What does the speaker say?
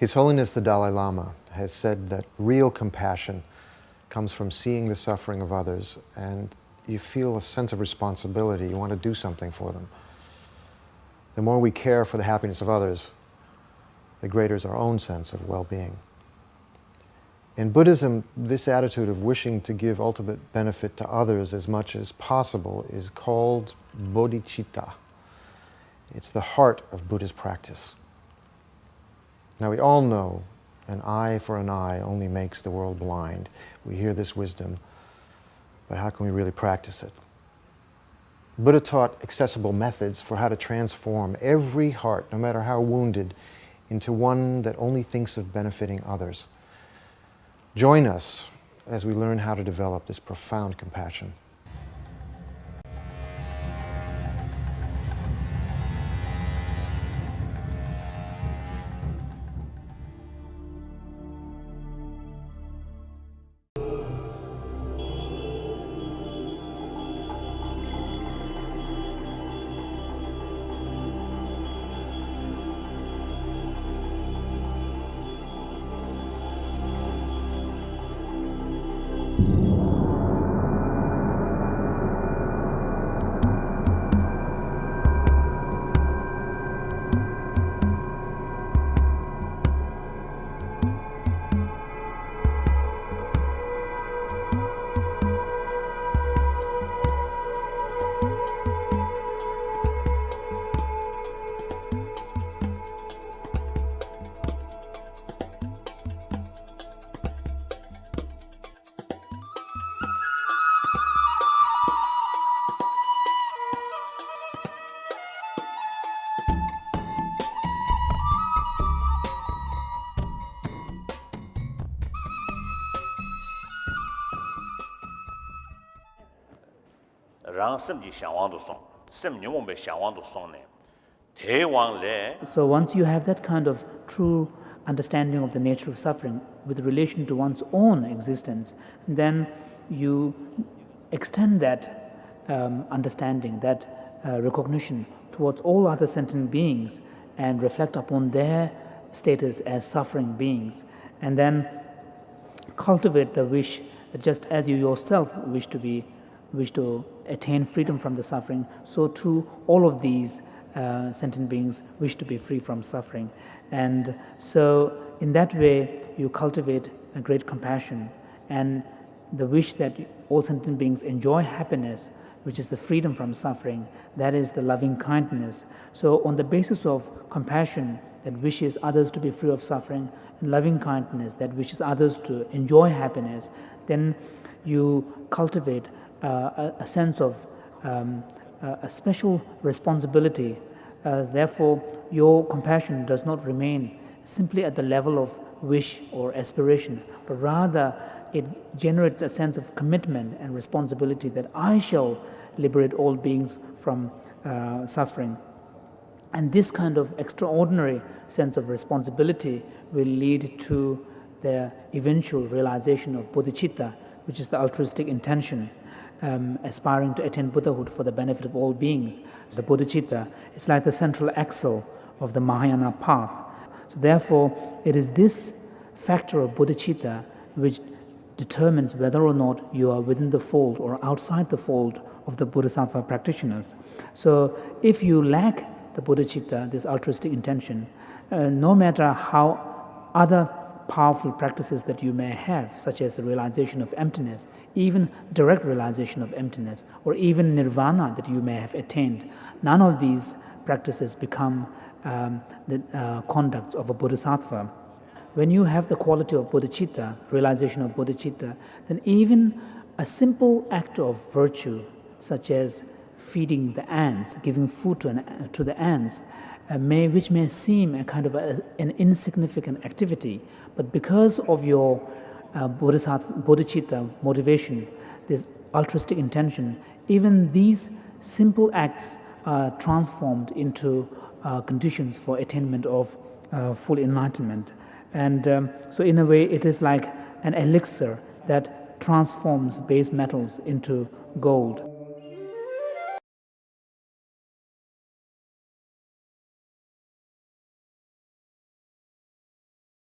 His Holiness the Dalai Lama has said that real compassion comes from seeing the suffering of others, and you feel a sense of responsibility. You want to do something for them. The more we care for the happiness of others, the greater is our own sense of well-being. In Buddhism, this attitude of wishing to give ultimate benefit to others as much as possible is called Bodichita. It's the heart of Buddhist practice. Now, we all know an eye for an eye only makes the world blind. We hear this wisdom, but how can we really practice it? Buddha taught accessible methods for how to transform every heart, no matter how wounded, into one that only thinks of benefiting others. Join us as we learn how to develop this profound compassion. So once you have that kind of true understanding of the nature of suffering with relation to one's own existence, then you extend that understanding, that recognition towards all other sentient beings and reflect upon their status as suffering beings, and then cultivate the wish that just as you yourself wish to attain freedom from the suffering, so too all of these sentient beings wish to be free from suffering. And so in that way you cultivate a great compassion and the wish that all sentient beings enjoy happiness, which is the freedom from suffering. That is the loving kindness. So on the basis of compassion that wishes others to be free of suffering, and loving kindness that wishes others to enjoy happiness, then you cultivate a sense of a special responsibility. Therefore, your compassion does not remain simply at the level of wish or aspiration, but rather it generates a sense of commitment and responsibility that I shall liberate all beings from suffering. And this kind of extraordinary sense of responsibility will lead to the eventual realization of Bodichita, which is the altruistic intention, aspiring to attain Buddhahood for the benefit of all beings. The Bodichita is like the central axle of the Mahayana path. So therefore, it is this factor of Bodichita which determines whether or not you are within the fold or outside the fold of the Bodhisattva practitioners. So if you lack the Bodichita, this altruistic intention, no matter how other powerful practices that you may have, such as the realization of emptiness, even direct realization of emptiness, or even nirvana that you may have attained, none of these practices become the conduct of a bodhisattva. When you have the quality of bodhicitta, realization of bodhicitta, then even a simple act of virtue, such as feeding the ants, giving food to the ants, which may seem a kind of an insignificant activity, but because of your bodhicitta motivation, this altruistic intention, even these simple acts are transformed into conditions for attainment of full enlightenment. And so in a way it is like an elixir that transforms base metals into gold.